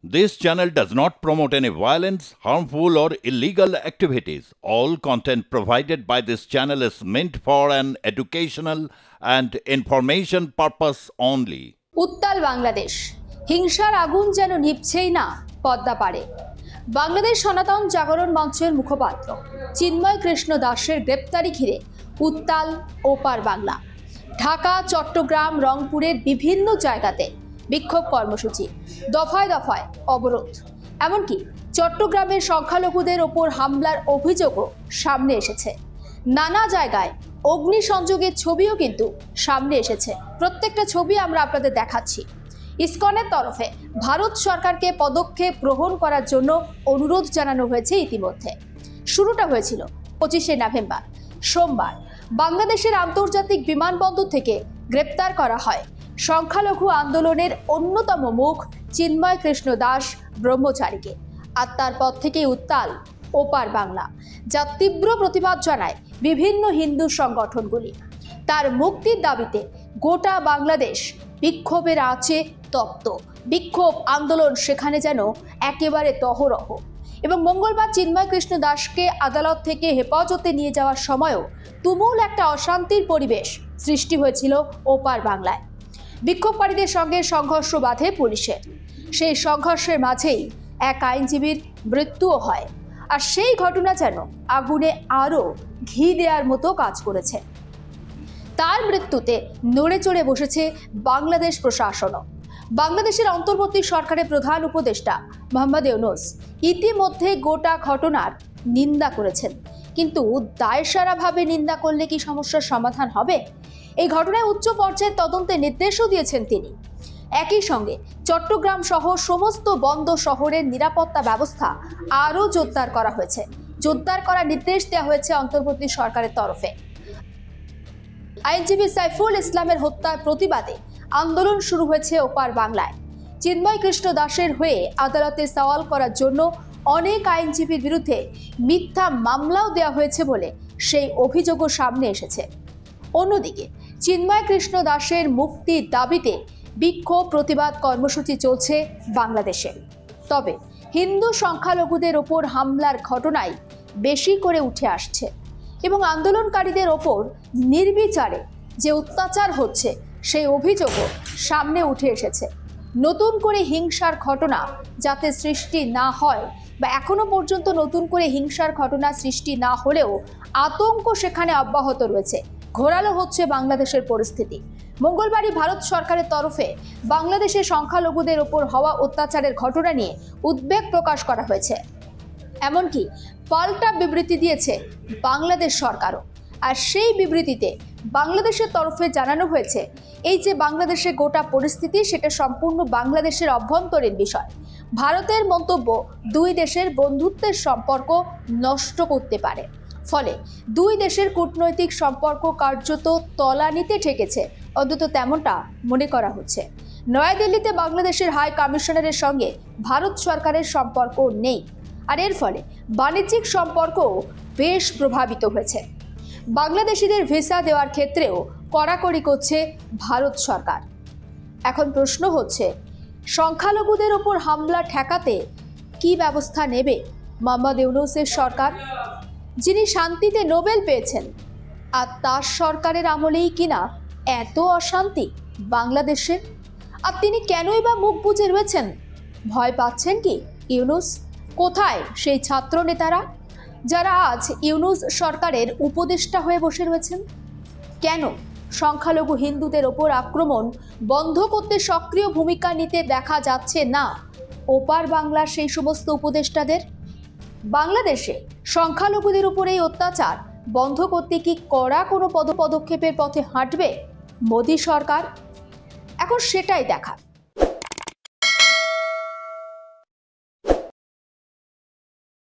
This channel does not promote any violence, harmful, or illegal activities. All content provided by this channel is meant for an educational and information purpose only. উত্তাল বাংলাদেশ, হিংসার আগুন যেন নিভছেই না পদ্মা পারে। বাংলাদেশ সনাতন জাগরণ মঞ্চের মুখপাত্র চিন্ময় কৃষ্ণ দাসের গ্রেপ্তারি ঘিরে উত্তাল ওপার বাংলা। ঢাকা, চট্টগ্রাম, রংপুরের বিভিন্ন জায়গাতে বিক্ষোভ কর্মসূচি, দফায় দফায় অবরোধ, এমনকি চট্টগ্রামের সংখ্যালঘুদের ওপর হামলার অভিযোগও সামনে এসেছে। নানা জায়গায় অগ্নিসংযোগের ছবিও কিন্তু সামনে এসেছে। প্রত্যেকটা ছবি আমরা আপনাদের দেখাচ্ছি। ইসকনের তরফে ভারত সরকারকে পদক্ষেপ গ্রহণ করার জন্য অনুরোধ জানানো হয়েছে ইতিমধ্যে। শুরুটা হয়েছিল 25শে নভেম্বর সোমবার। বাংলাদেশের আন্তর্জাতিক বিমানবন্দর থেকে গ্রেপ্তার করা হয় সংখ্যালঘু আন্দোলনের অন্যতম মুখ চিন্ময় কৃষ্ণ দাস ব্রহ্মচারীকে। আর তারপর থেকেই উত্তাল ওপার বাংলা, যা তীব্র প্রতিবাদ জানায় বিভিন্ন হিন্দু সংগঠনগুলি। তার মুক্তির দাবিতে গোটা বাংলাদেশ বিক্ষোভের আঁচে তপ্ত। বিক্ষোভ আন্দোলন সেখানে যেন একেবারে তহরহ। এবং মঙ্গলবার চিন্ময় কৃষ্ণ দাসকে আদালত থেকে হেফাজতে নিয়ে যাওয়ার সময়ও তুমুল একটা অশান্তির পরিবেশ সৃষ্টি হয়েছিল ওপার বাংলায়। বিক্ষোভকারীদের সঙ্গে সংঘর্ষ বাধে পুলিশের। সেই সংঘর্ষের মাঝেই এক আইনজীবীর মৃত্যুও হয়। আর সেই ঘটনা যেন আগুনে আরও ঘি দেওয়ার মতো কাজ করেছে। তার মৃত্যুতে নড়ে চড়ে বসেছে বাংলাদেশ প্রশাসনও। বাংলাদেশের অন্তর্বর্তী সরকারের প্রধান উপদেষ্টা মোহাম্মদ ইউনূস ইতিমধ্যে গোটা ঘটনার নিন্দা করেছেন। কিন্তু দায়সারাভাবে নিন্দা করলে কি সমস্যার সমাধান হবে? এই ঘটনায় উচ্চ পর্যায়ের তদন্তের নির্দেশও দিয়েছেন তিনি। একই সঙ্গে চট্টগ্রাম সহ সমস্ত বন্দর শহরের নিরাপত্তা ব্যবস্থা আরও জোরদার করা হয়েছে। জোরদার করার নির্দেশ দেওয়া হয়েছে অন্তর্বর্তী সরকারের তরফে। আইনজীবী সাইফুল ইসলামের হত্যার প্রতিবাদে আন্দোলন শুরু হয়েছে ওপার বাংলায়। চিন্ময় কৃষ্ণ দাসের হয়ে আদালতে সওয়াল করার জন্য অনেক আইনজীবীর বিরুদ্ধে মিথ্যা মামলাও দেওয়া হয়েছে বলে সেই অভিযোগও সামনে এসেছে। অন্যদিকে চিন্ময় কৃষ্ণ দাসের মুক্তির দাবিতে বিক্ষোভ প্রতিবাদ কর্মসূচি চলছে বাংলাদেশে। তবে হিন্দু সংখ্যালঘুদের ওপর হামলার ঘটনাই বেশি করে উঠে আসছে এবং আন্দোলনকারীদের ওপর নির্বিচারে যে অত্যাচার হচ্ছে সেই অভিযোগও সামনে উঠে এসেছে। নতুন করে হিংসার ঘটনা যাতে সৃষ্টি না হয় বা এখনো পর্যন্ত নতুন করে হিংসার ঘটনা সৃষ্টি না হলেও আতঙ্ক সেখানে অব্যাহত রয়েছে। ঘোরালো হচ্ছে বাংলাদেশের পরিস্থিতি। মঙ্গলবারই ভারত সরকারের তরফে বাংলাদেশের সংখ্যালঘুদের ওপর হওয়া অত্যাচারের ঘটনা নিয়ে উদ্বেগ প্রকাশ করা হয়েছে। এমনকি পাল্টা বিবৃতি দিয়েছে বাংলাদেশ সরকারও। আর সেই বিবৃতিতে বাংলাদেশের তরফে জানানো হয়েছে এই যে বাংলাদেশের গোটা পরিস্থিতি সেটা সম্পূর্ণ বাংলাদেশের অভ্যন্তরীণ বিষয়। ভারতের মন্তব্য দুই দেশের বন্ধুত্বের সম্পর্ক নষ্ট করতে পারে। ফলে দুই দেশের কূটনৈতিক সম্পর্ক কার্যত তলানিতে ঠেকেছে, অন্তত তেমনটা মনে করা হচ্ছে। নয়াদিল্লিতে বাংলাদেশের হাই কমিশনারের সঙ্গে ভারত সরকারের সম্পর্ক নেই। আর এর ফলে বাণিজ্যিক সম্পর্কও বেশ প্রভাবিত হয়েছে। বাংলাদেশিদের ভিসা দেওয়ার ক্ষেত্রেও কড়াকড়ি করছে ভারত সরকার। এখন প্রশ্ন হচ্ছে, সংখ্যালঘুদের ওপর হামলা ঠেকাতে কি ব্যবস্থা নেবে মোহাম্মদ ইউনূসের সরকার, যিনি শান্তিতে নোবেল পেয়েছেন? আর তার সরকারের আমলেই কিনা এত অশান্তি বাংলাদেশের। আর তিনি কেনই বা মুখ বুজে রয়েছেন? ভয় পাচ্ছেন কি ইউনূস? কোথায় সেই ছাত্র নেতারা যারা আজ ইউনূস সরকারের উপদেষ্টা হয়ে বসে রয়েছেন? কেন সংখ্যালঘু হিন্দুদের ওপর আক্রমণ বন্ধ করতে সক্রিয় ভূমিকা নিতে দেখা যাচ্ছে না ওপার বাংলার সেই সমস্ত উপদেষ্টাদের? বাংলাদেশে সংখ্যালঘুদের উপর এই অত্যাচার বন্ধ করতে কি কড়া কোনো পদক্ষেপের পথে হাঁটবে মোদী সরকার? এখন সেটাই দেখা।